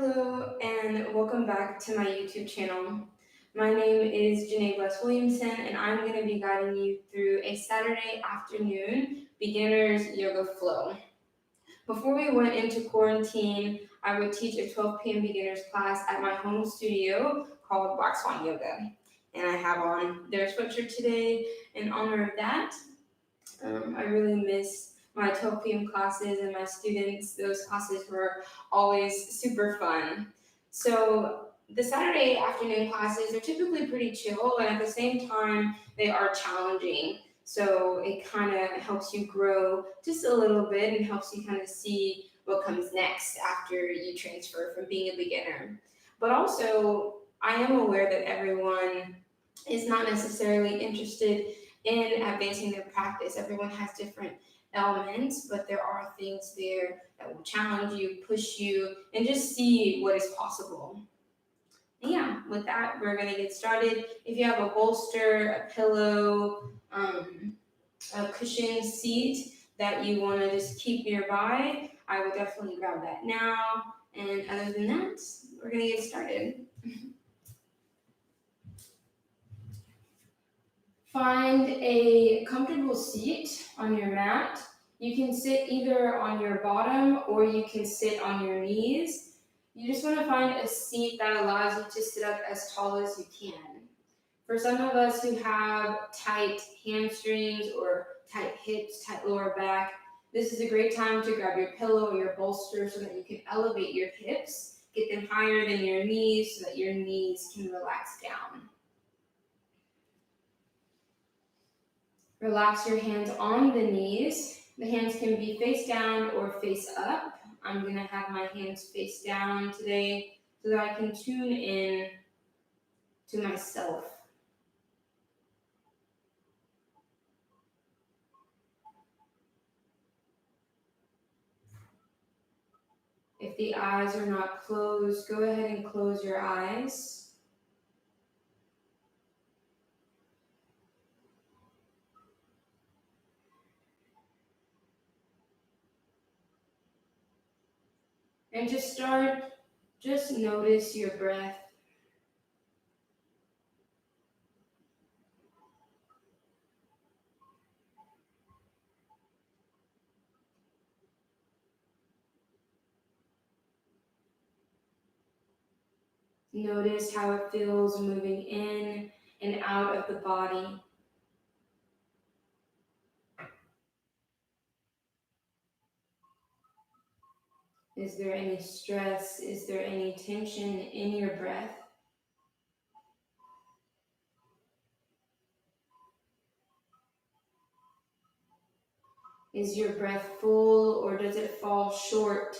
Hello and welcome back to my YouTube channel. My name is Jnae Williamson and I'm going to be guiding you through a Saturday afternoon beginner's yoga flow. Before we went into quarantine, I would teach a 12 p.m. beginners class at my home studio called Black Swan Yoga. And I have on their sweatshirt today in honor of that. I really miss my 12 p.m. classes and my students. Those classes were always super fun. So the Saturday afternoon classes are typically pretty chill, and at the same time, they are challenging. So it kind of helps you grow just a little bit and helps you kind of see what comes next after you transfer from being a beginner. But also, I am aware that everyone is not necessarily interested in advancing their practice. Everyone has different elements, but there are things there that will challenge you, push you, and just see what is possible. And yeah, with that, we're gonna get started. If you have a bolster, a pillow, a cushion seat that you want to just keep nearby, I would definitely grab that now. And other than that, we're gonna get started. Find a comfortable seat on your mat. You can sit either on your bottom or you can sit on your knees. You just want to find a seat that allows you to sit up as tall as you can. For some of us who have tight hamstrings or tight hips, tight lower back, this is a great time to grab your pillow or your bolster so that you can elevate your hips, get them higher than your knees so that your knees can relax down. Relax your hands on the knees. The hands can be face down or face up. I'm going to have my hands face down today so that I can tune in to myself. If the eyes are not closed, go ahead and close your eyes. And just notice your breath. Notice how it feels moving in and out of the body. Is there any stress? Is there any tension in your breath? Is your breath full or does it fall short?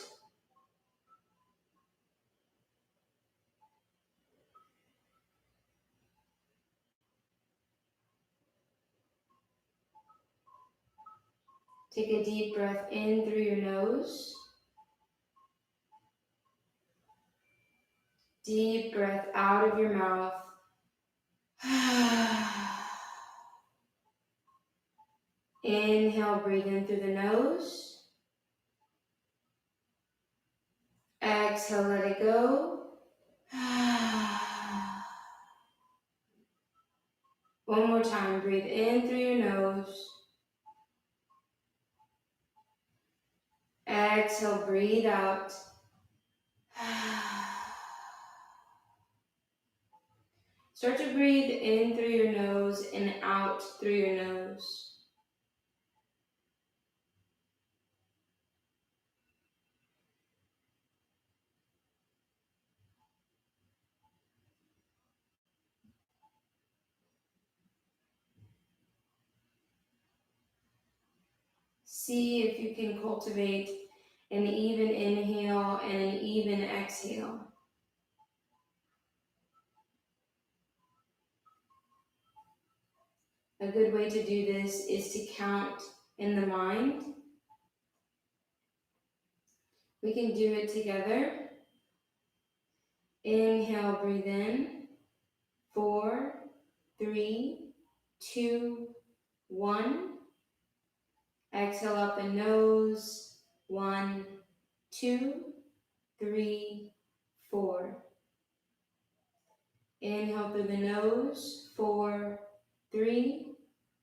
Take a deep breath in through your nose. Deep breath out of your mouth. Inhale, breathe in through the nose. Exhale, let it go. One more time, breathe in through your nose. Exhale, breathe out. Start to breathe in through your nose and out through your nose. See if you can cultivate an even inhale and an even exhale. A good way to do this is to count in the mind. We can do it together. Inhale, breathe in. 4, 3, 2, 1. Exhale out the nose. 1, 2, 3, 4. Inhale through the nose, 4, 3,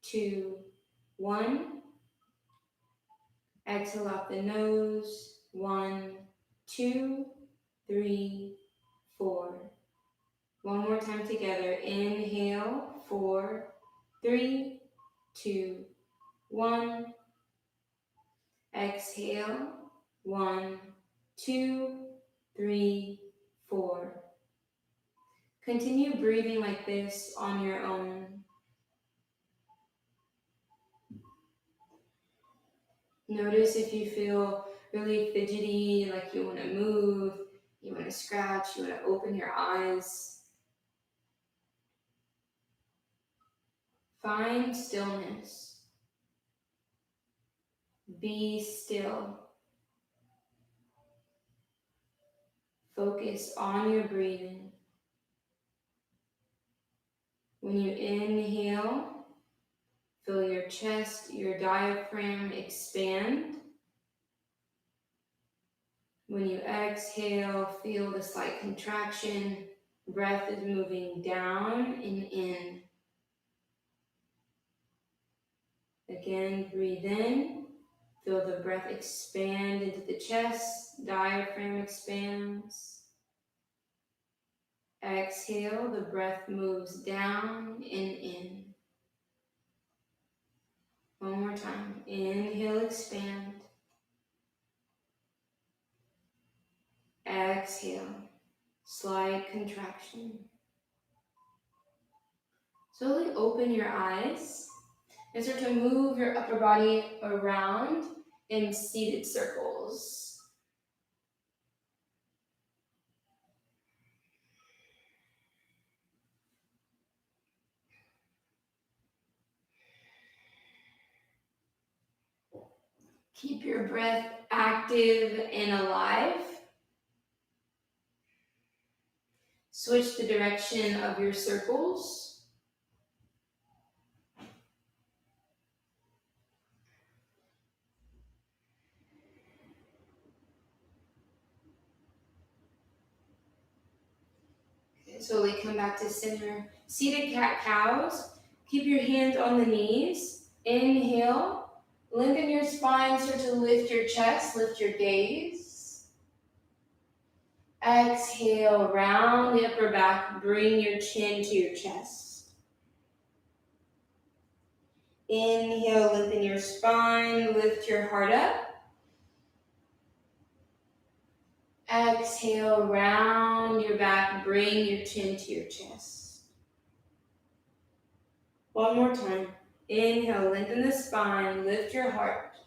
2, 1. Exhale out the nose, 1, 2, 3, 4. One more time together. Inhale, 4, 3, 2, 1. Exhale, 1, 2, 3, 4. Continue breathing like this on your own. Notice if you feel really fidgety, like you want to move, you want to scratch, you want to open your eyes. Find stillness. Be still. Focus on your breathing. When you inhale, feel your chest, your diaphragm expand. When you exhale, feel the slight contraction. Breath is moving down and in. Again, breathe in. Feel the breath expand into the chest. Diaphragm expands. Exhale, the breath moves down and in. One more time. Inhale, expand. Exhale, slight contraction. Slowly open your eyes and start to move your upper body around in seated circles. Keep your breath active and alive. Switch the direction of your circles. Okay, slowly come back to center. Seated cat-cows. Keep your hands on the knees. Inhale. Lengthen your spine, start to lift your chest, lift your gaze. Exhale, round the upper back, bring your chin to your chest. Inhale, lengthen your spine, lift your heart up. Exhale, round your back, bring your chin to your chest. One more time. Inhale, lengthen the spine, lift your heart.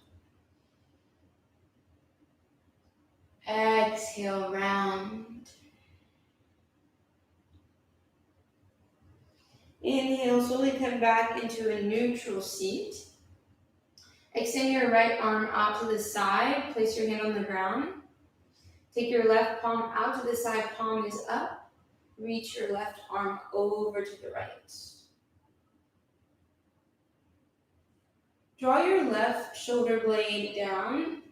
Exhale, round. Inhale, slowly come back into a neutral seat. Extend your right arm out to the side. Place your hand on the ground. Take your left palm out to the side, palm is up. Reach your left arm over to the right. Draw your left shoulder blade down.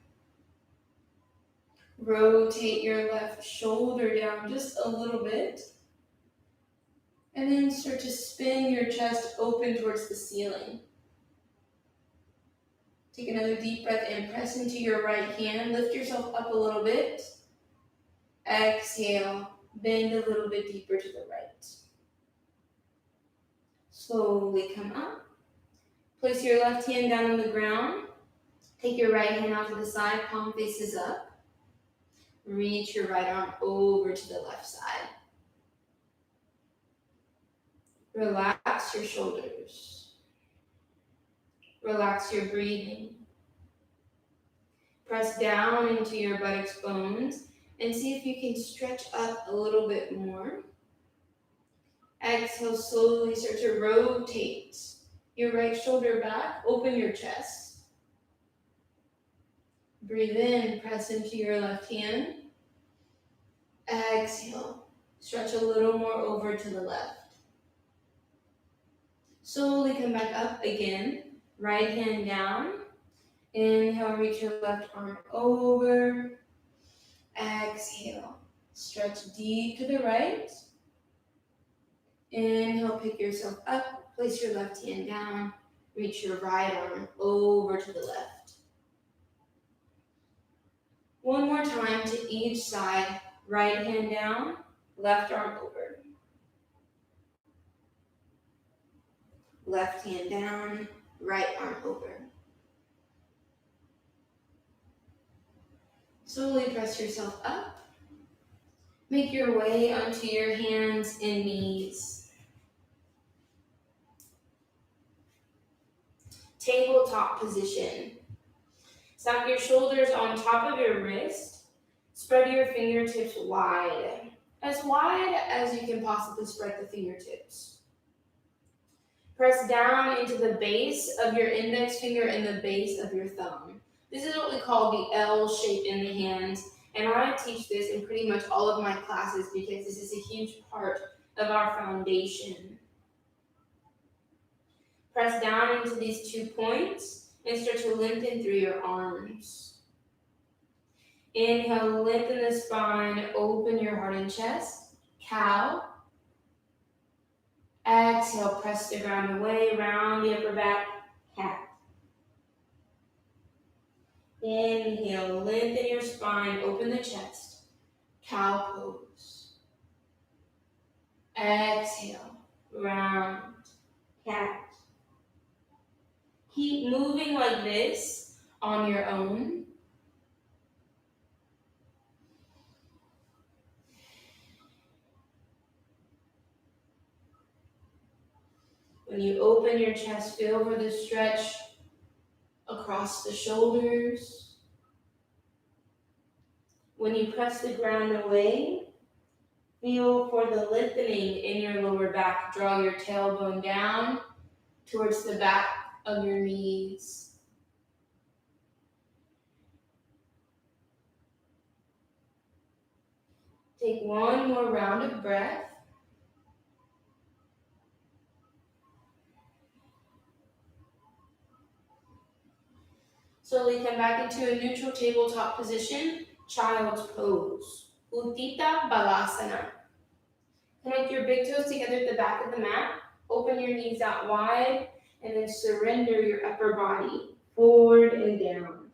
Rotate your left shoulder down just a little bit. And then start to spin your chest open towards the ceiling. Take another deep breath in. Press into your right hand. Lift yourself up a little bit. Exhale. Bend a little bit deeper to the right. Slowly come up. Place your left hand down on the ground. Take your right hand out to the side, palm faces up. Reach your right arm over to the left side. Relax your shoulders. Relax your breathing. Press down into your buttocks bones and see if you can stretch up a little bit more. Exhale, slowly start to rotate your right shoulder back, open your chest. Breathe in, press into your left hand. Exhale, stretch a little more over to the left. Slowly come back up again, right hand down. Inhale, reach your left arm over. Exhale, Stretch deep to the right. Inhale, pick yourself up. Place your left hand down. Reach your right arm over to the left. One more time to each side. Right hand down, left arm over. Left hand down, right arm over. Slowly press yourself up. Make your way onto your hands and knees. Tabletop position. Stack your shoulders on top of your wrist. Spread your fingertips wide as you can possibly spread the fingertips. Press down into the base of your index finger and the base of your thumb. This is what we call the L shape in the hands, and I teach this in pretty much all of my classes because this is a huge part of our foundation. Press down into these 2 points and start to lengthen through your arms. Inhale, lengthen the spine, open your heart and chest. Cow. Exhale, press the ground away, round the upper back, cat. Inhale, lengthen your spine, open the chest, cow pose. Exhale, round, cat. Keep moving like this on your own. When you open your chest, feel for the stretch across the shoulders. When you press the ground away, feel for the lengthening in your lower back. Draw your tailbone down towards the back of your knees. Take one more round of breath. Slowly come back into a neutral tabletop position, child's pose. Uttita Balasana. Connect your big toes together at the back of the mat. Open your knees out wide, and then surrender your upper body forward and down.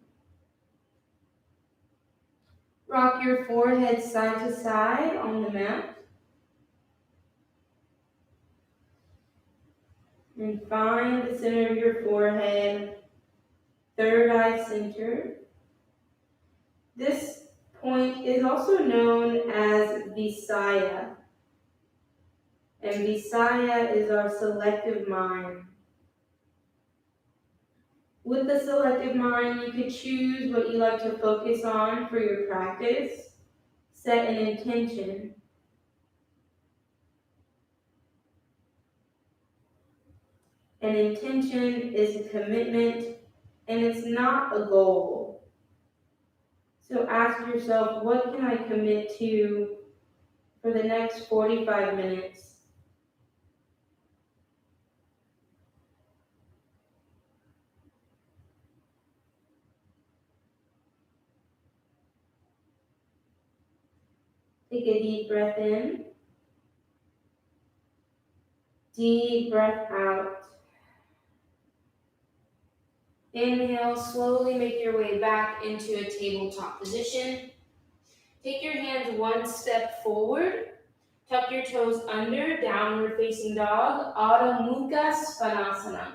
Rock your forehead side to side on the mat. And find the center of your forehead, third eye center. This point is also known as Visaya. And Visaya is our selective mind. With the selective mind, you could choose what you like to focus on for your practice. Set an intention. An intention is a commitment, and it's not a goal. So ask yourself, what can I commit to for the next 45 minutes? Take a deep breath in. Deep breath out. Inhale, slowly make your way back into a tabletop position. Take your hands one step forward. Tuck your toes under, downward facing dog, Adho Mukha Svanasana.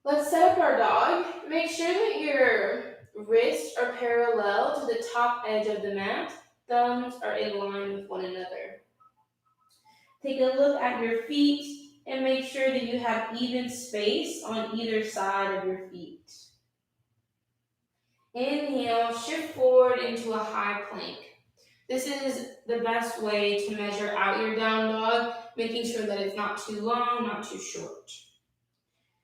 Let's set up our dog. Make sure that your wrists are parallel to the top edge of the mat. Thumbs are in line with one another. Take a look at your feet and make sure that you have even space on either side of your feet. Inhale, shift forward into a high plank. This is the best way to measure out your down dog, making sure that it's not too long, not too short.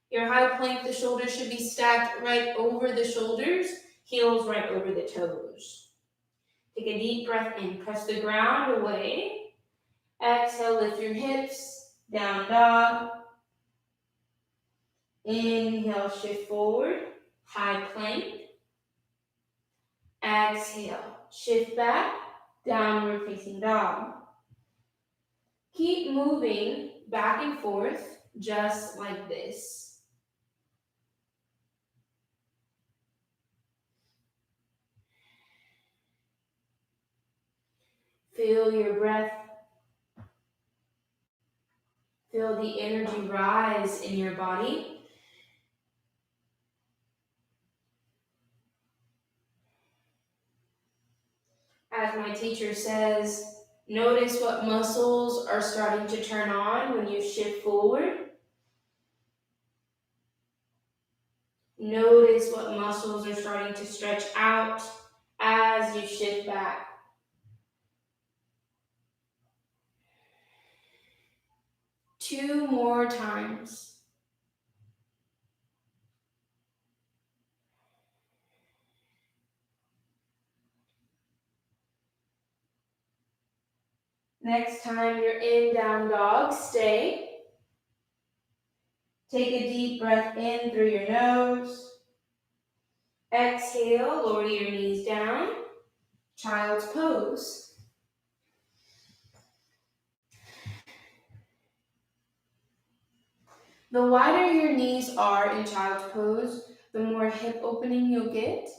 Your high plank, the shoulders should be stacked right over the shoulders, heels right over the toes. Take a deep breath in, press the ground away. Exhale, lift your hips, down dog. Inhale, shift forward, high plank. Exhale, shift back, downward facing dog. Keep moving back and forth just like this. Feel your breath. Feel the energy rise in your body. As my teacher says, notice what muscles are starting to turn on when you shift forward. Notice what muscles are starting to stretch out as you shift back. Two more times. Next time you're in down dog, stay. Take a deep breath in through your nose. Exhale, lower your knees down. Child's pose. The wider your knees are in child's pose, the more hip opening you'll get.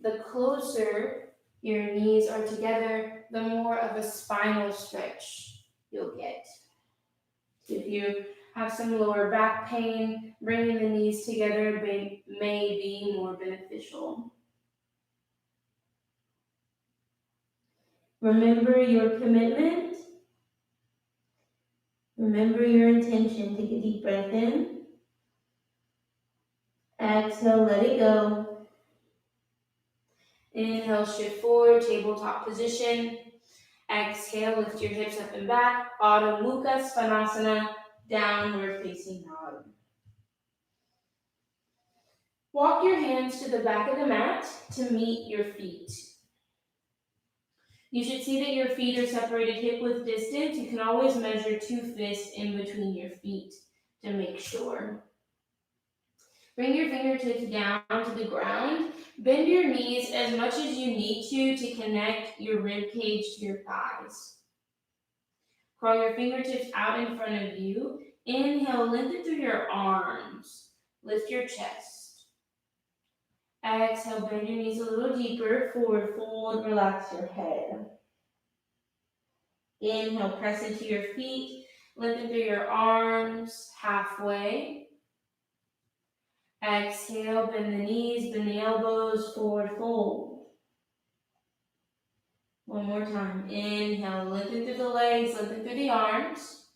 The closer your knees are together, the more of a spinal stretch you'll get. If you have some lower back pain, bringing the knees together may be more beneficial. Remember your commitment. Remember your intention. Take a deep breath in. Exhale, let it go. Inhale, shift forward, tabletop position. Exhale, lift your hips up and back. Adho Mukha Svanasana, downward facing dog. Walk your hands to the back of the mat to meet your feet. You should see that your feet are separated hip width distance. You can always measure 2 fists in between your feet to make sure. Bring your fingertips down to the ground. Bend your knees as much as you need to connect your rib cage to your thighs. Crawl your fingertips out in front of you. Inhale, lengthen through your arms. Lift your chest. Exhale, bend your knees a little deeper. Forward fold, relax your head. Inhale, press into your feet. Lengthen through your arms, halfway. Exhale, bend the knees, bend the elbows, forward fold. One more time. Inhale, lengthen through the legs, lengthen through the arms.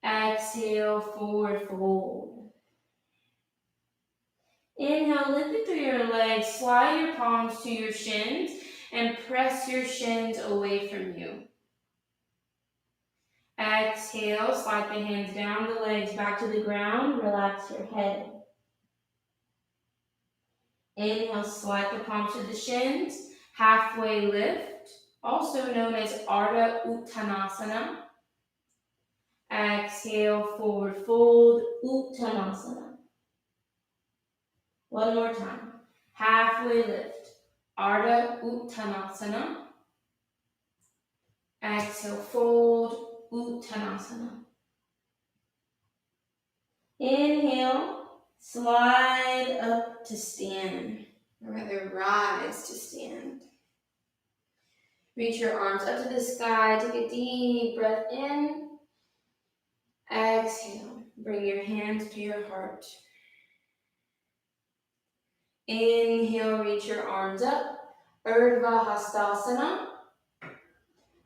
Exhale, forward fold. Inhale, lengthen through your legs, slide your palms to your shins, and press your shins away from you. Exhale, slide the hands down the legs back to the ground, relax your head. Inhale, slide the palms to the shins, halfway lift, also known as Ardha Uttanasana. Exhale, forward fold, Uttanasana. One more time. Halfway lift, Ardha Uttanasana. Exhale, fold, Uttanasana. Inhale, slide up to stand, or rather rise to stand. Reach your arms up to the sky, take a deep breath in. Exhale, bring your hands to your heart. Inhale, reach your arms up, Urdhva Hastasana.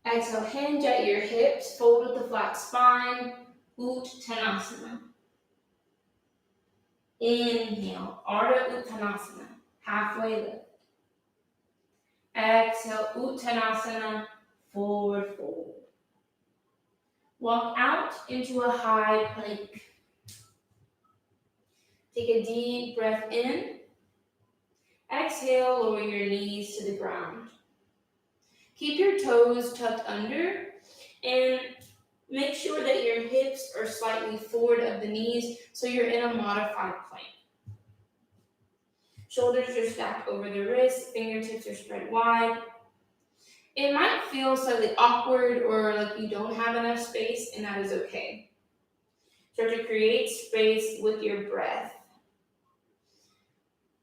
Exhale, hinge at your hips, fold with the flat spine, Uttanasana. Inhale, Ardha Uttanasana, halfway lift. Exhale, Uttanasana, forward fold. Walk out into a high plank. Take a deep breath in. Exhale, lower your knees to the ground. Keep your toes tucked under and make sure that your hips are slightly forward of the knees so you're in a modified plank. Shoulders are stacked over the wrists, fingertips are spread wide. It might feel slightly awkward or like you don't have enough space, and that is okay. Start to create space with your breath.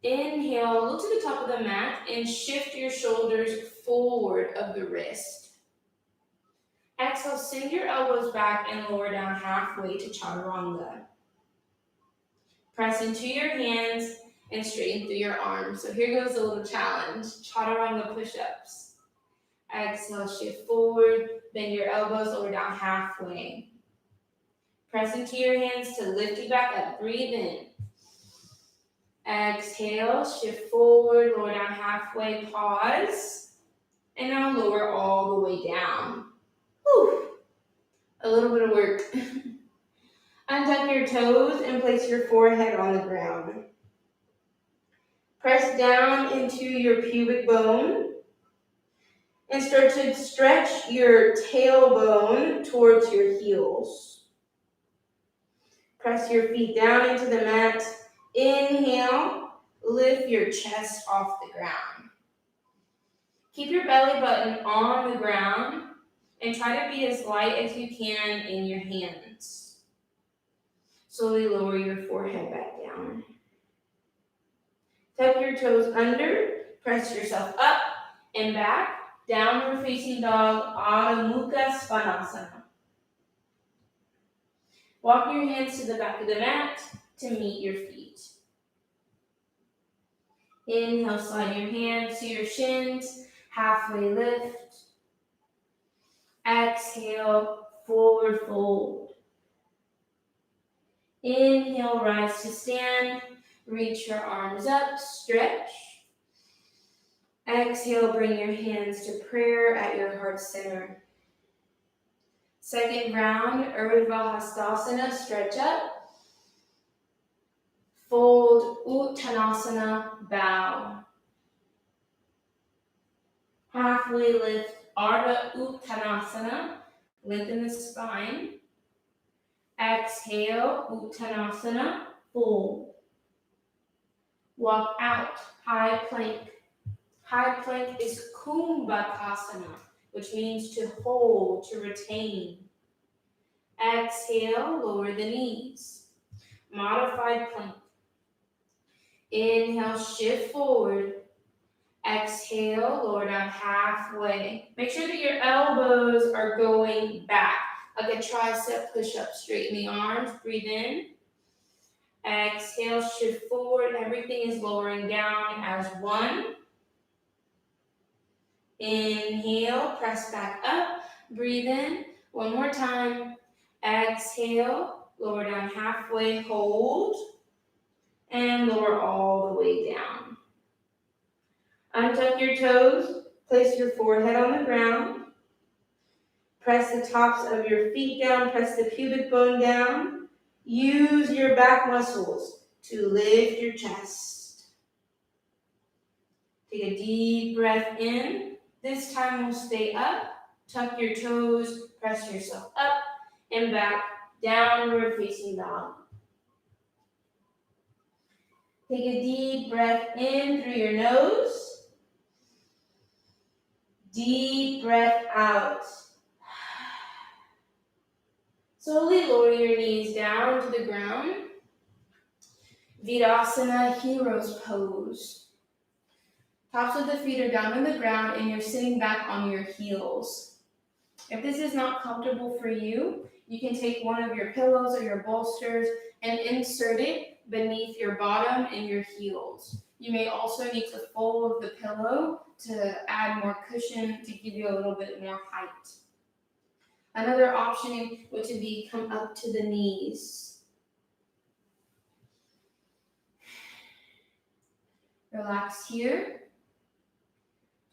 Inhale, look to the top of the mat and shift your shoulders forward of the wrist. Exhale, send your elbows back and lower down halfway to chaturanga. Press into your hands and straighten through your arms. So here goes a little challenge, chaturanga push-ups. Exhale, shift forward, bend your elbows, lower down halfway. Press into your hands to lift you back up. Breathe in. Exhale, shift forward, lower down halfway, pause. And now lower all the way down. Whew. A little bit of work. Untuck your toes and place your forehead on the ground. Press down into your pubic bone and start to stretch your tailbone towards your heels. Press your feet down into the mat. Inhale, lift your chest off the ground. Keep your belly button on the ground and try to be as light as you can in your hands. Slowly lower your forehead back down. Tuck your toes under, press yourself up and back. Downward facing dog, Adho Mukha Svanasana. Walk your hands to the back of the mat to meet your feet. Inhale, slide your hands to your shins, halfway lift. Exhale, forward fold. Inhale, rise to stand. Reach your arms up, stretch. Exhale, bring your hands to prayer at your heart center. Second round, Urdhva Hastasana, stretch up. Fold, Uttanasana, bow. Halfway lift, Ardha Uttanasana, lengthen the spine. Exhale, Uttanasana, fold. Walk out, high plank. High plank is Kumbhakasana, which means to hold, to retain. Exhale, lower the knees. Modified plank. Inhale, shift forward. Exhale, lower down halfway. Make sure that your elbows are going back, like a tricep push-up. Straighten the arms, breathe in. Exhale, shift forward. Everything is lowering down as one. Inhale, press back up, breathe in. One more time. Exhale, lower down halfway, hold, and lower all the way down. Untuck your toes, place your forehead on the ground. Press the tops of your feet down, press the pubic bone down. Use your back muscles to lift your chest. Take a deep breath in. This time we'll stay up. Tuck your toes, press yourself up and back, downward facing dog. Take a deep breath in through your nose. Deep breath out. Slowly lower your knees down to the ground. Virasana, hero's pose. Tops of the feet are down on the ground and you're sitting back on your heels. If this is not comfortable for you, you can take one of your pillows or your bolsters and insert it beneath your bottom and your heels. You may also need to fold the pillow to add more cushion to give you a little bit more height. Another option would be come up to the knees. Relax here.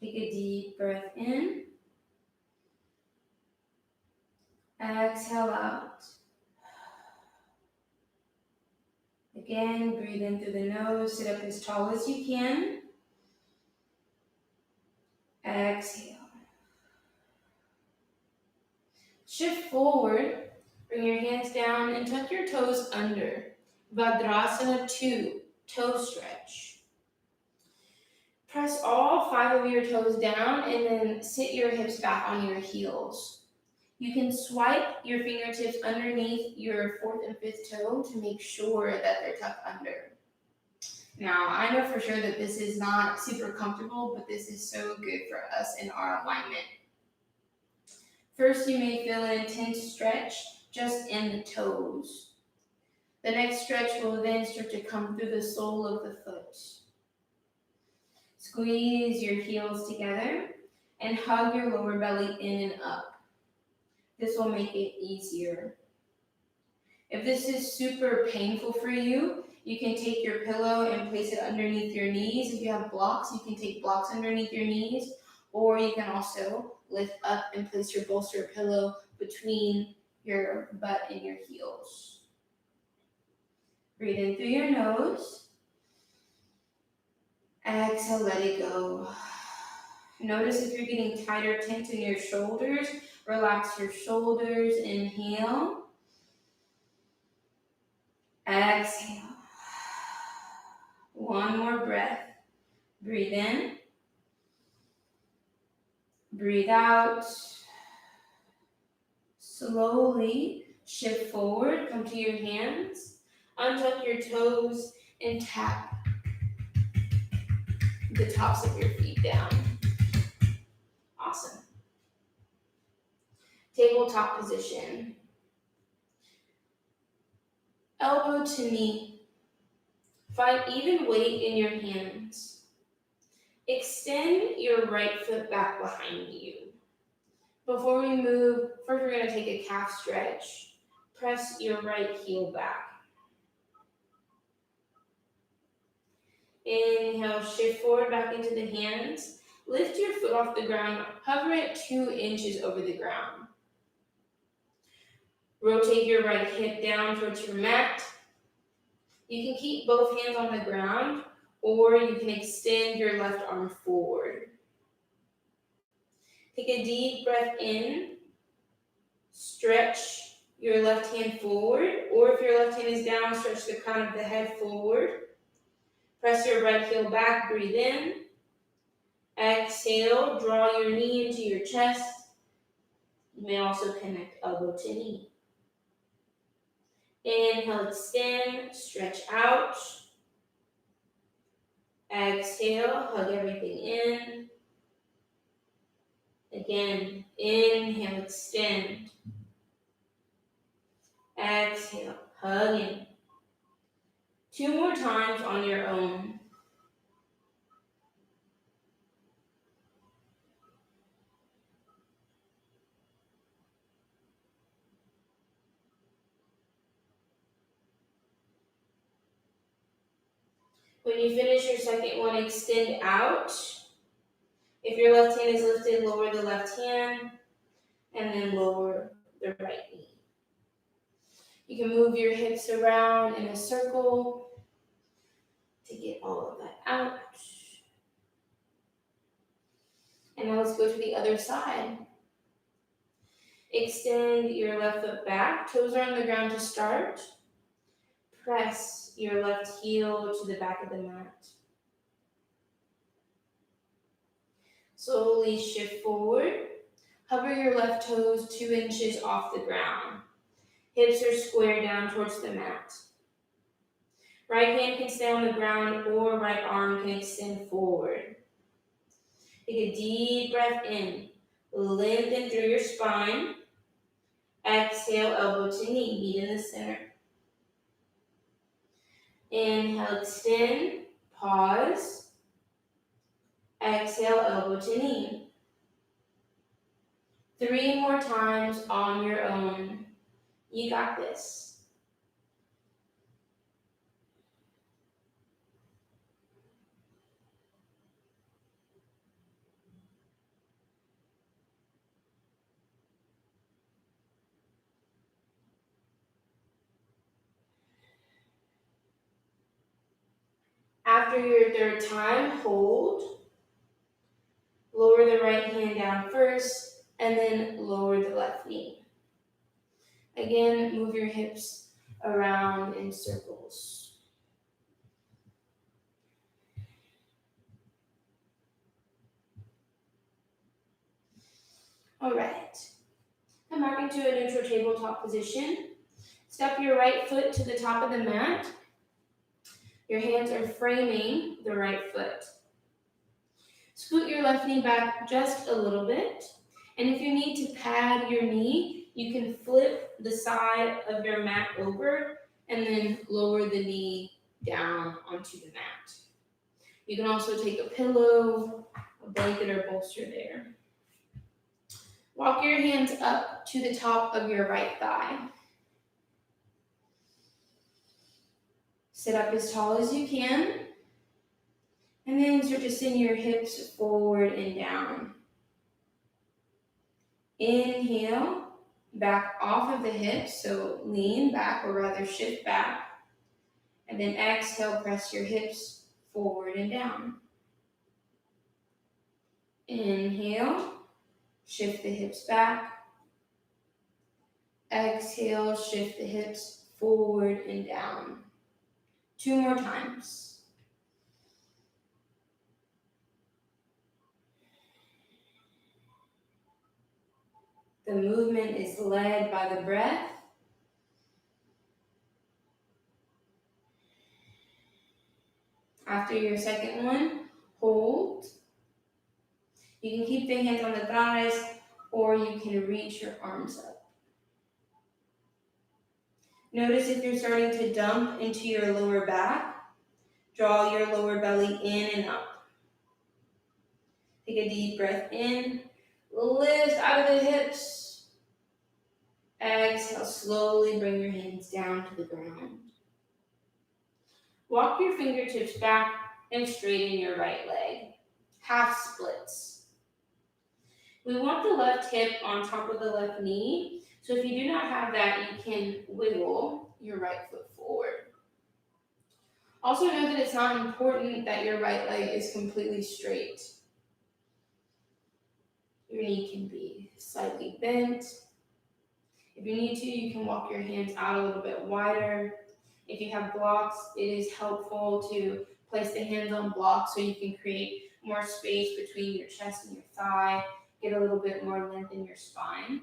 Take a deep breath in. Exhale out. Again, breathe in through the nose. Sit up as tall as you can. Exhale. Shift forward. Bring your hands down and tuck your toes under. Vajrasana 2, toe stretch. Press all 5 of your toes down and then sit your hips back on your heels. You can swipe your fingertips underneath your 4th and 5th toe to make sure that they're tucked under. Now, I know for sure that this is not super comfortable, but this is so good for us in our alignment. First, you may feel an intense stretch just in the toes. The next stretch will then start to come through the sole of the foot. Squeeze your heels together and hug your lower belly in and up. This will make it easier. If this is super painful for you, you can take your pillow and place it underneath your knees. If you have blocks, you can take blocks underneath your knees, or you can also lift up and place your bolster pillow between your butt and your heels. Breathe in through your nose. Exhale, let it go. Notice if you're getting tight or tense in your shoulders. Relax your shoulders. Inhale. Exhale. One more breath. Breathe in. Breathe out. Slowly shift forward. Come to your hands. Untuck your toes and tap the tops of your feet down. Awesome. Tabletop position. Elbow to knee. Find even weight in your hands. Extend your right foot back behind you. Before we move, first we're going to take a calf stretch. Press your right heel back. Inhale, shift forward back into the hands. Lift your foot off the ground. Hover it 2 inches over the ground. Rotate your right hip down towards your mat. You can keep both hands on the ground, or you can extend your left arm forward. Take a deep breath in. Stretch your left hand forward, or if your left hand is down, stretch the crown of the head forward. Press your right heel back, breathe in. Exhale, draw your knee into your chest. You may also connect elbow to knee. Inhale, extend, stretch out. Exhale, hug everything in. Again, inhale, extend. Exhale, hug in. 2 more times on your own. When you finish your second one, extend out. If your left hand is lifted, lower the left hand, and then lower the right knee. You can move your hips around in a circle to get all of that out. And now let's go to the other side. Extend your left foot back, toes are on the ground to start. Press your left heel to the back of the mat. Slowly shift forward. Hover your left toes 2 inches off the ground. Hips are square down towards the mat. Right hand can stay on the ground or right arm can extend forward. Take a deep breath in. Lengthen through your spine. Exhale, elbow to knee, meet in the center. Inhale, extend, pause. Exhale, elbow to knee. 3 more times on your own. You got this. After your third time, hold. Lower the right hand down first, and then lower the left knee. Again, move your hips around in circles. All right. Come back into a neutral tabletop position. Step your right foot to the top of the mat. Your hands are framing the right foot. Scoot your left knee back just a little bit. And if you need to pad your knee, you can flip the side of your mat over and then lower the knee down onto the mat. You can also take a pillow, a blanket, or bolster there. Walk your hands up to the top of your right thigh. Sit up as tall as you can. And then start to send your hips forward and down. Inhale, back off of the hips, so lean back, or rather shift back. And then exhale, press your hips forward and down. Inhale, shift the hips back. Exhale, shift the hips forward and down. 2 more times. The movement is led by the breath. After your second one, hold. You can keep the hands on the thighs, or you can reach your arms up. Notice if you're starting to dump into your lower back, draw your lower belly in and up. Take a deep breath in, lift out of the hips. Exhale, slowly bring your hands down to the ground. Walk your fingertips back and straighten your right leg. Half splits. We want the left hip on top of the left knee, so if you do not have that, you can wiggle your right foot forward. Also know that it's not important that your right leg is completely straight. Your knee can be slightly bent. If you need to, you can walk your hands out a little bit wider. If you have blocks, it is helpful to place the hands on blocks so you can create more space between your chest and your thigh, get a little bit more length in your spine.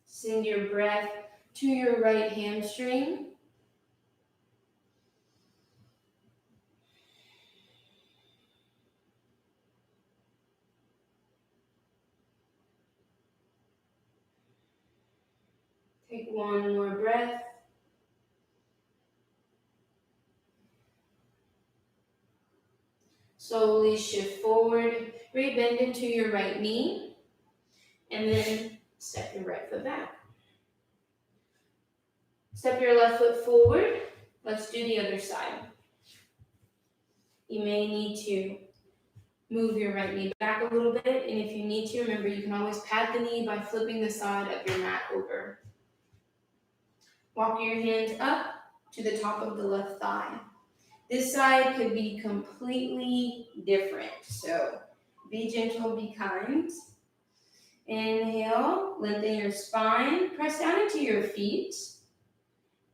Send your breath to your right hamstring. Take one more breath. Slowly shift forward, re-bend into your right knee, and then step your right foot back. Step your left foot forward. Let's do the other side. You may need to move your right knee back a little bit, and if you need to, remember you can always pad the knee by flipping the side of your mat over. Walk your hands up to the top of the left thigh. This side could be completely different, so be gentle, be kind. Inhale, lengthen your spine, press down into your feet.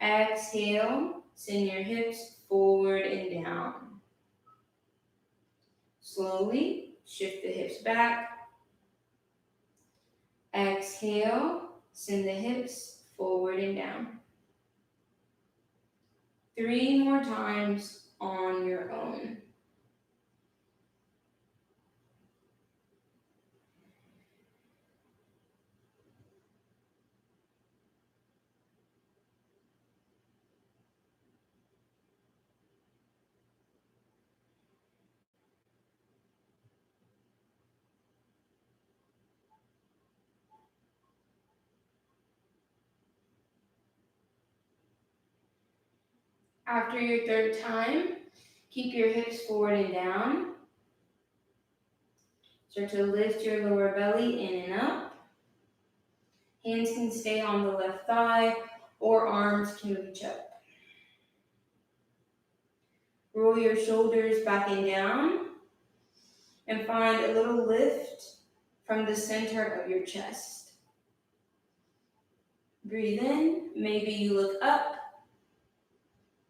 Exhale, send your hips forward and down. Slowly shift the hips back. Exhale, send the hips forward and down. 3 more times on your own. After your third time, keep your hips forward and down. Start to lift your lower belly in and up. Hands can stay on the left thigh or arms can reach up. Roll your shoulders back and down and find a little lift from the center of your chest. Breathe in, maybe you look up.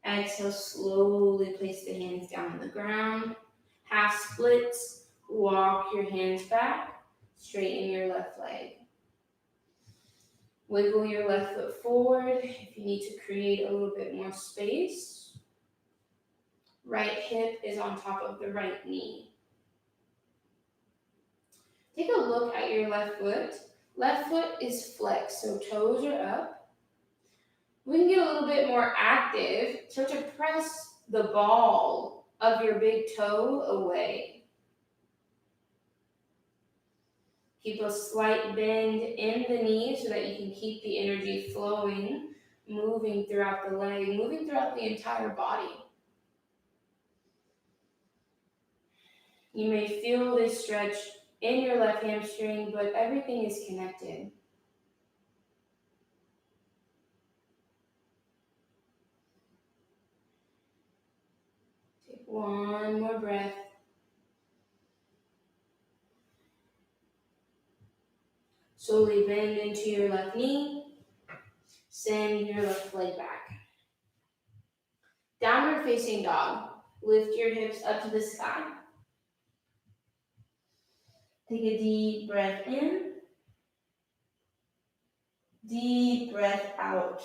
Exhale, slowly place the hands down on the ground. Half splits, walk your hands back, straighten your left leg. Wiggle your left foot forward if you need to create a little bit more space. Right hip is on top of the right knee. Take a look at your left foot. Left foot is flexed, so toes are up. We can get a little bit more active. Start to press the ball of your big toe away. Keep a slight bend in the knee so that you can keep the energy flowing, moving throughout the leg, moving throughout the entire body. You may feel this stretch in your left hamstring, but everything is connected. Take one more breath. Slowly bend into your left knee. Send your left leg back. Downward facing dog. Lift your hips up to the sky. Take a deep breath in. Deep breath out.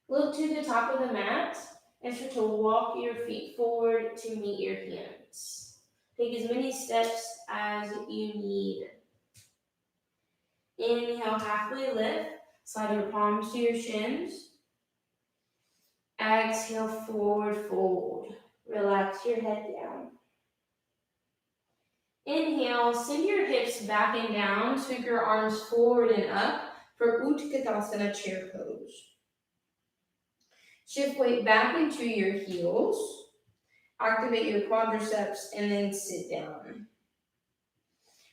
Look to the top of the mat and start to walk your feet forward to meet your hands. Take as many steps as you need. Inhale, halfway lift. Slide your palms to your shins. Exhale, forward fold. Relax your head down. Inhale, send your hips back and down. Sweep your arms forward and up for Utkatasana chair pose. Shift weight back into your heels. Activate your quadriceps and then sit down.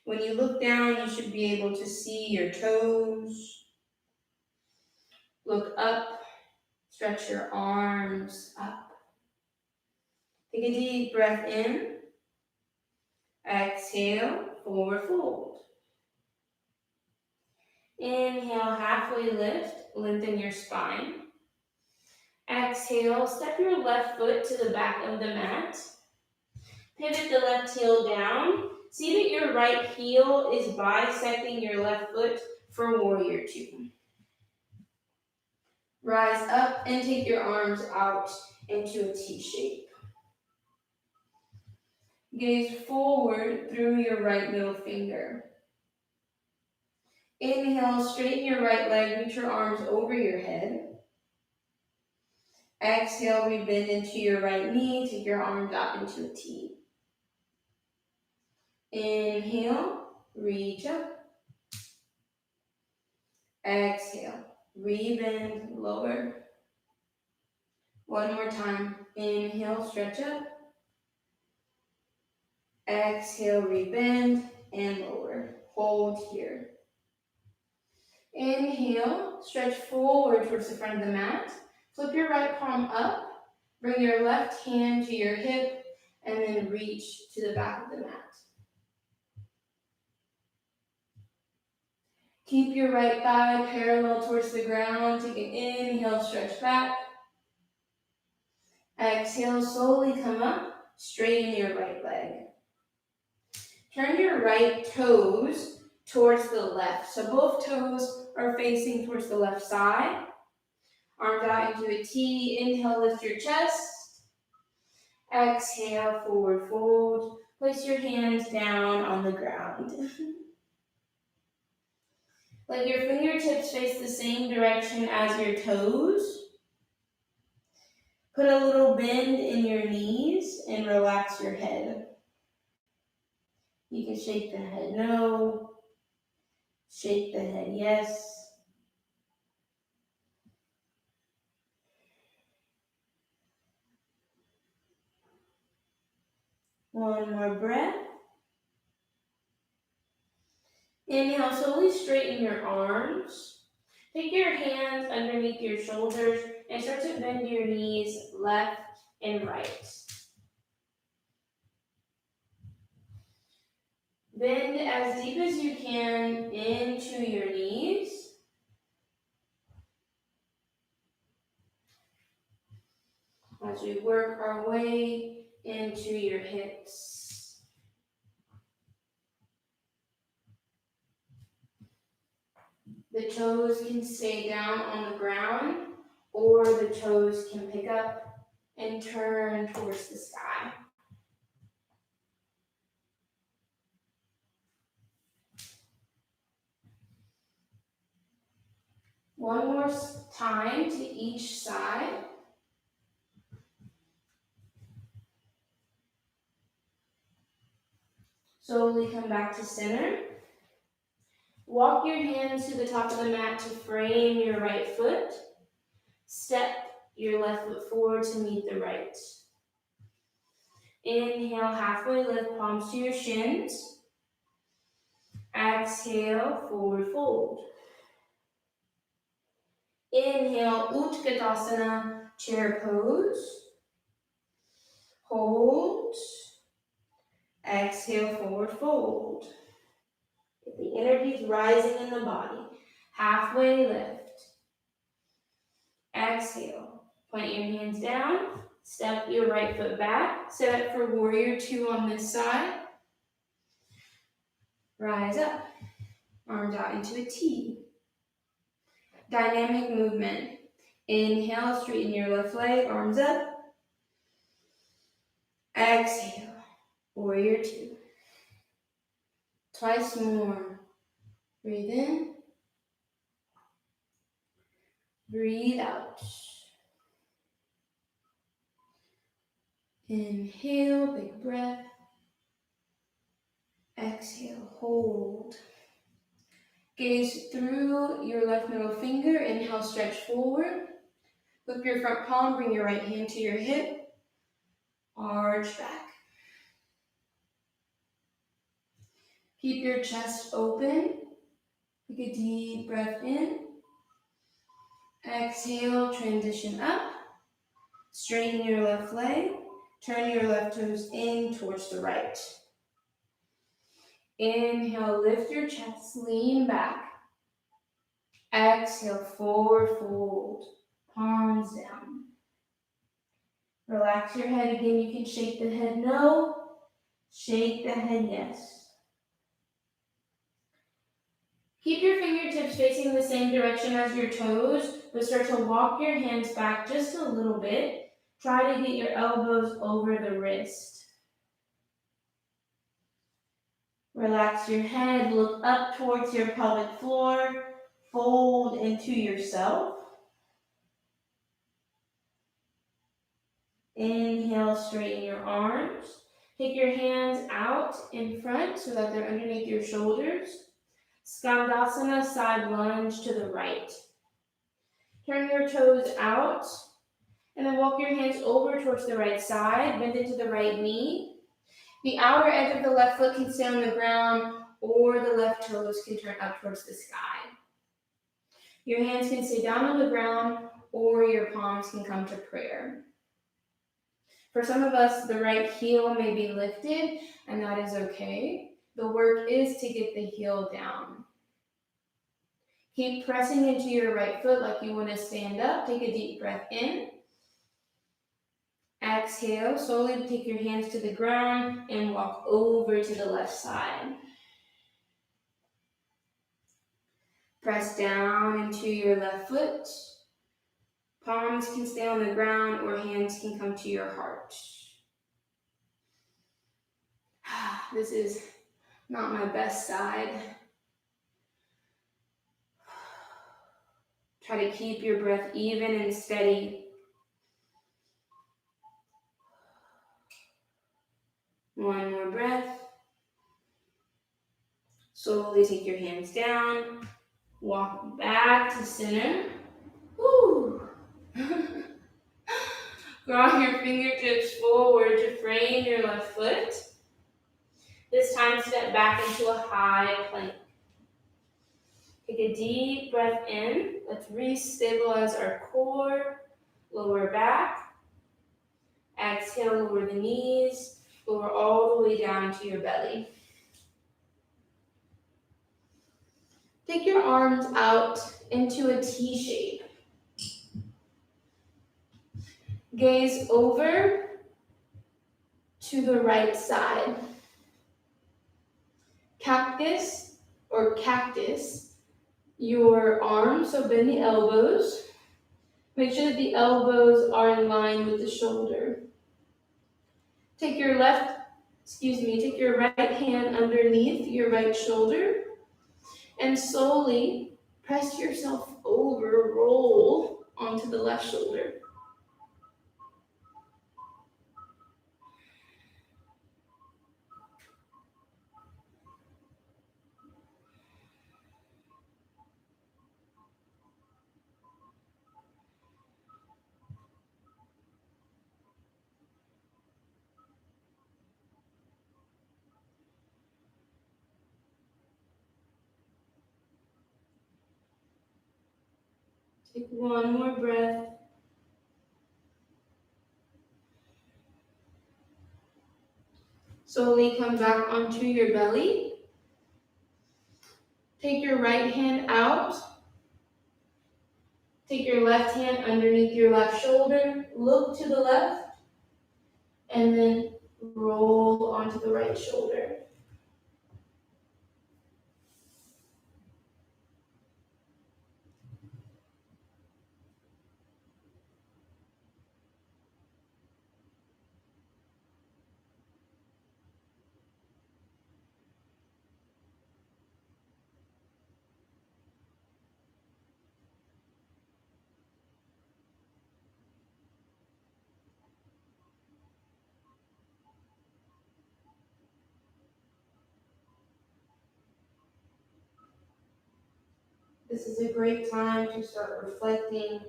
When you look down, you should be able to see your toes. Look up, stretch your arms up. Take a deep breath in. Exhale, forward fold. Inhale, halfway lift, lengthen your spine. Exhale, step your left foot to the back of the mat. Pivot the left heel down. See that your right heel is bisecting your left foot for warrior two. Rise up and take your arms out into a T shape. Gaze forward through your right middle finger. Inhale, straighten your right leg, reach your arms over your head. Exhale, rebend into your right knee, take your arms out into a T. Inhale, reach up. Exhale, rebend, lower. One more time. Inhale, stretch up. Exhale, rebend, and lower. Hold here. Inhale, stretch forward towards the front of the mat. Flip your right palm up. Bring your left hand to your hip, and then reach to the back of the mat. Keep your right thigh parallel towards the ground. Take an inhale, stretch back. Exhale, slowly come up. Straighten your right leg. Turn your right toes towards the left. So both toes are facing towards the left side. Arms out into a T. Inhale, lift your chest. Exhale, forward fold. Place your hands down on the ground. Let your fingertips face the same direction as your toes. Put a little bend in your knees and relax your head. You can shake the head no, shake the head yes. One more breath. Inhale, slowly straighten your arms. Take your hands underneath your shoulders and start to bend your knees left and right. Bend as deep as you can into your knees. as we work our way into your hips. The toes can stay down on the ground, or the toes can pick up and turn towards the sky. One more time to each side. Slowly come back to center. Walk your hands to the top of the mat to frame your right foot. Step your left foot forward to meet the right. Inhale, halfway lift, palms to your shins. Exhale, forward fold. Inhale, Utkatasana, chair pose. Hold. Exhale, forward fold. Get the energies rising in the body. Halfway lift. Exhale. Point your hands down. Step your right foot back. Set up for warrior two on this side. Rise up. Arms out into a T. Dynamic movement. Inhale, straighten your left leg, arms up. Exhale, warrior two. Twice more. Breathe in. Breathe out. Inhale, big breath. Exhale, hold. Gaze through your left middle finger. Inhale, stretch forward. Flip your front palm, bring your right hand to your hip. Arch back. Keep your chest open. Take a deep breath in. Exhale, transition up. Straighten your left leg. Turn your left toes in towards the right. Inhale, lift your chest, lean back. Exhale, forward fold, palms down. Relax your head again. You can shake the head no, shake the head yes. Keep your fingertips facing the same direction as your toes, but start to walk your hands back just a little bit. Try to get your elbows over the wrist. Relax your head, look up towards your pelvic floor, fold into yourself. Inhale, straighten your arms. Take your hands out in front so that they're underneath your shoulders. Skandasana, side lunge to the right. Turn your toes out, and then walk your hands over towards the right side, bend into the right knee. The outer edge of the left foot can stay on the ground, or the left toes can turn up towards the sky. Your hands can stay down on the ground, or your palms can come to prayer. For some of us, the right heel may be lifted, and that is okay. The work is to get the heel down. Keep pressing into your right foot like you want to stand up. Take a deep breath in. Exhale, slowly take your hands to the ground and walk over to the left side. Press down into your left foot. Palms can stay on the ground or hands can come to your heart. This is not my best side. Try to keep your breath even and steady. One more breath. Slowly take your hands down. Walk back to center. Woo. Draw your fingertips forward to frame your left foot. This time, step back into a high plank. Take a deep breath in. Let's re-stabilize our core. Lower back. Exhale, lower the knees. Lower all the way down to your belly. Take your arms out into a T shape. Gaze over to the right side. Cactus or cactus your arms, so bend the elbows. Make sure that the elbows are in line with the shoulder. Take your right hand underneath your right shoulder and slowly press yourself over, roll onto the left shoulder. Take one more breath. Slowly come back onto your belly. Take your right hand out. Take your left hand underneath your left shoulder. Look to the left. And then roll onto the right shoulder. This is a great time to start reflecting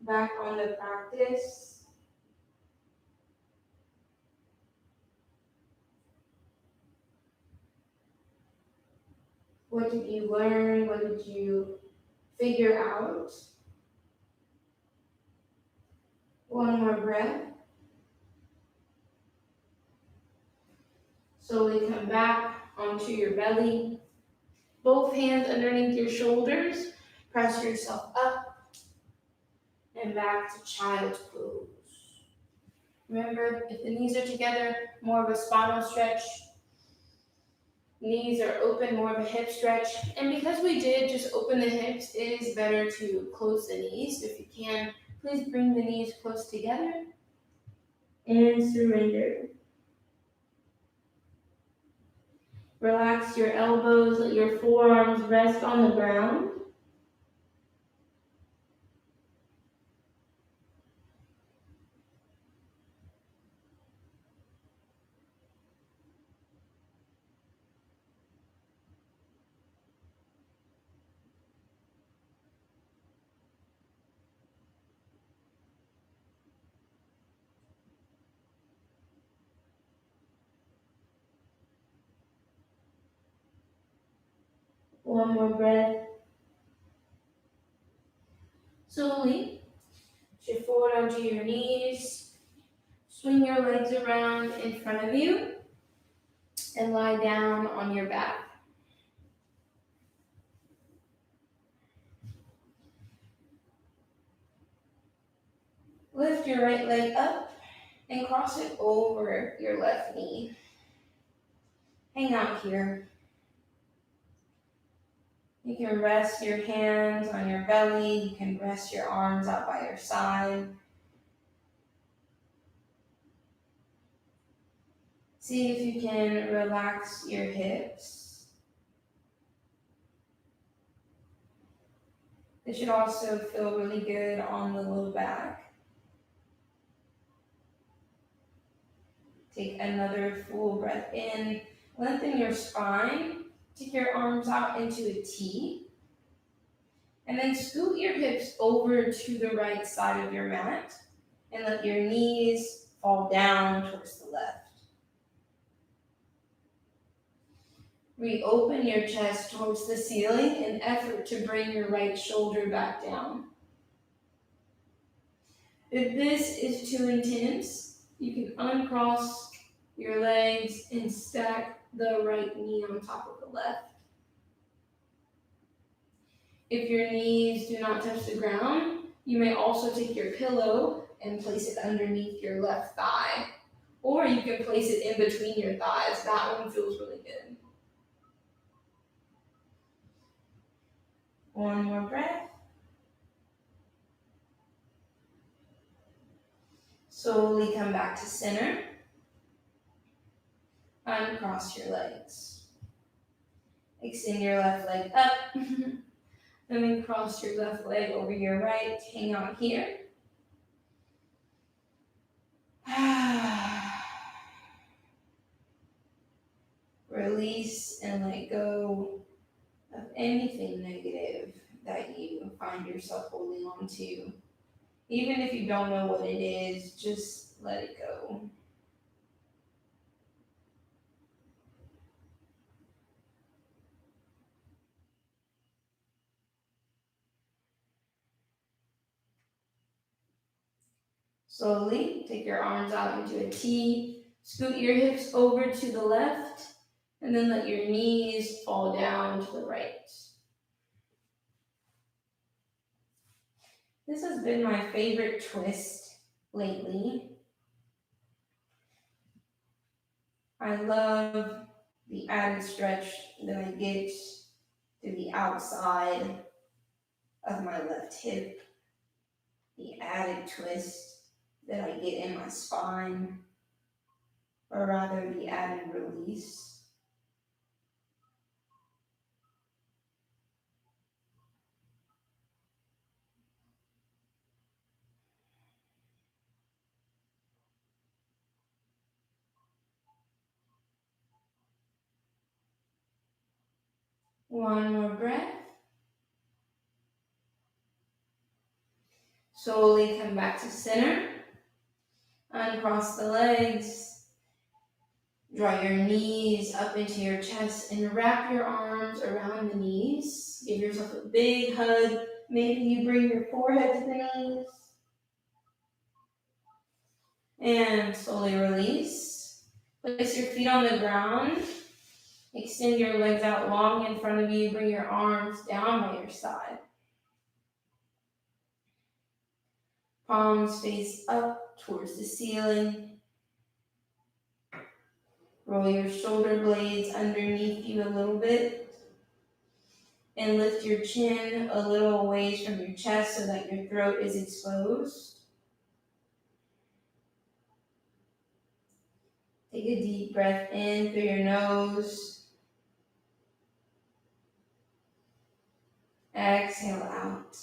back on the practice. What did you learn? What did you figure out? One more breath. Slowly come back onto your belly. Both hands underneath your shoulders. Press yourself up and back to child's pose. Remember, if the knees are together, more of a spinal stretch. Knees are open, more of a hip stretch. And because we did just open the hips, it is better to close the knees. So if you can, please bring the knees close together and surrender. Relax your elbows, let your forearms rest on the ground. One more breath. Slowly, shift forward onto your knees. Swing your legs around in front of you and lie down on your back. Lift your right leg up and cross it over your left knee. Hang out here. You can rest your hands on your belly. You can rest your arms out by your side. See if you can relax your hips. This should also feel really good on the low back. Take another full breath in. Lengthen your spine. Take your arms out into a T. And then scoot your hips over to the right side of your mat. And let your knees fall down towards the left. Reopen your chest towards the ceiling in effort to bring your right shoulder back down. If this is too intense, you can uncross your legs and stack the right knee on top of the left. If your knees do not touch the ground, you may also take your pillow and place it underneath your left thigh. Or you can place it in between your thighs. That one feels really good. One more breath. Slowly come back to center. Uncross your legs. Extend your left leg up. And then cross your left leg over your right. Hang out here. Release and let go of anything negative that you find yourself holding on to. Even if you don't know what it is, just let it go. Slowly take your arms out into a T. Scoot your hips over to the left, and then let your knees fall down to the right. This has been my favorite twist lately. I love the added stretch that I get to the outside of my left hip, the added twist that I get in my spine, or rather the added release. One more breath. Slowly come back to center. Uncross the legs. Draw your knees up into your chest and wrap your arms around the knees. Give yourself a big hug. Maybe you bring your forehead to the knees. And slowly release. Place your feet on the ground. Extend your legs out long in front of you. Bring your arms down by your side. Palms face up towards the ceiling. Roll your shoulder blades underneath you a little bit. And lift your chin a little ways from your chest so that your throat is exposed. Take a deep breath in through your nose. Exhale out.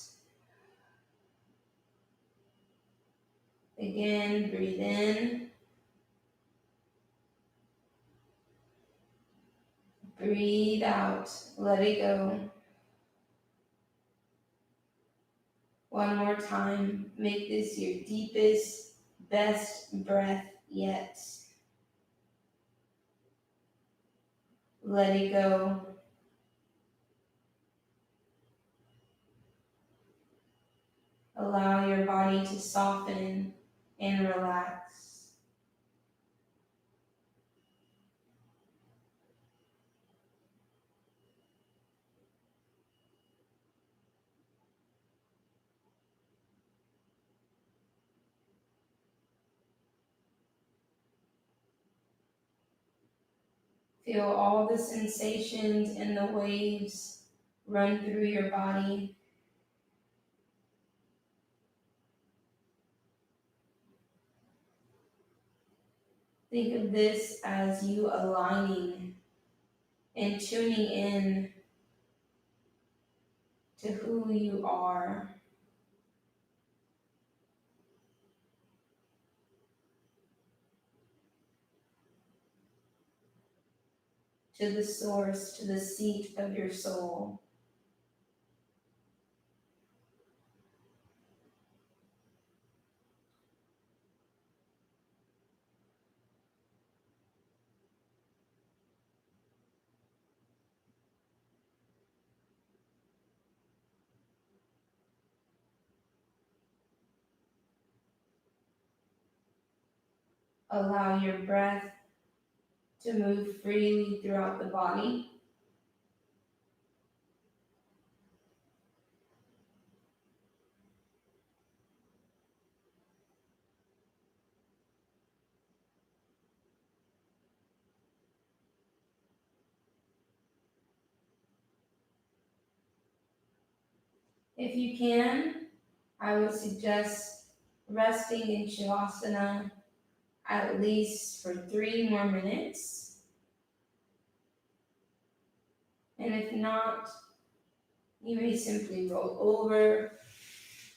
Again, breathe in. Breathe out. Let it go. One more time. Make this your deepest, best breath yet. Let it go. Allow your body to soften and relax. Feel all the sensations and the waves run through your body. Think of this as you aligning and tuning in to who you are. To the source, to the seat of your soul. Allow your breath to move freely throughout the body. If you can, I would suggest resting in Shavasana at least for 3 more minutes. And if not, you may simply roll over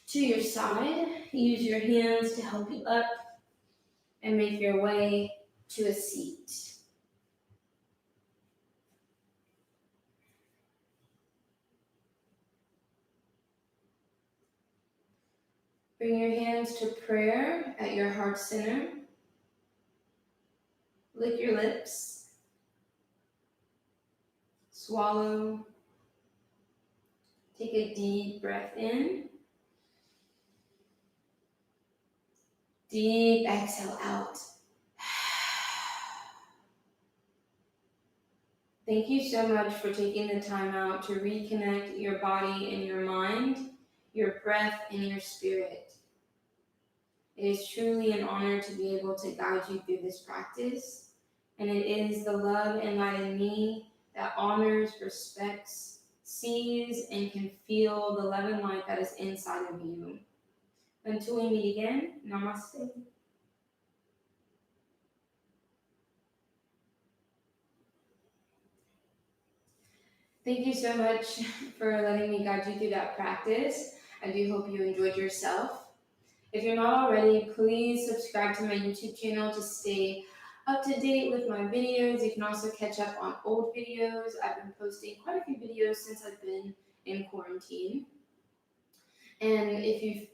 to your side. Use your hands to help you up and make your way to a seat. Bring your hands to prayer at your heart center. Lick your lips. Swallow. Take a deep breath in. Deep exhale out. Thank you so much for taking the time out to reconnect your body and your mind, your breath and your spirit. It is truly an honor to be able to guide you through this practice, and it is the love and light in me that honors, respects, sees, and can feel the love and light that is inside of you. Until we meet again, namaste. Thank you so much for letting me guide you through that practice. I do hope you enjoyed yourself. If you're not already, please subscribe to my YouTube channel to stay up to date with my videos. You can also catch up on old videos. I've been posting quite a few videos since I've been in quarantine. And if you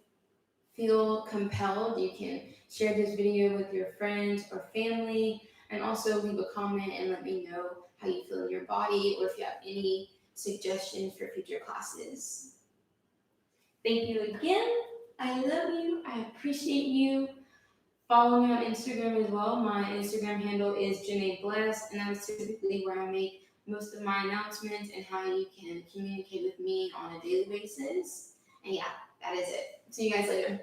feel compelled, you can share this video with your friends or family, and also leave a comment and let me know how you feel in your body, or if you have any suggestions for future classes. Thank you again. I love you. I appreciate you. Follow me on Instagram as well. My Instagram handle is Jnae Bless, and that's typically where I make most of my announcements and how you can communicate with me on a daily basis. And yeah, that is it. See you guys later.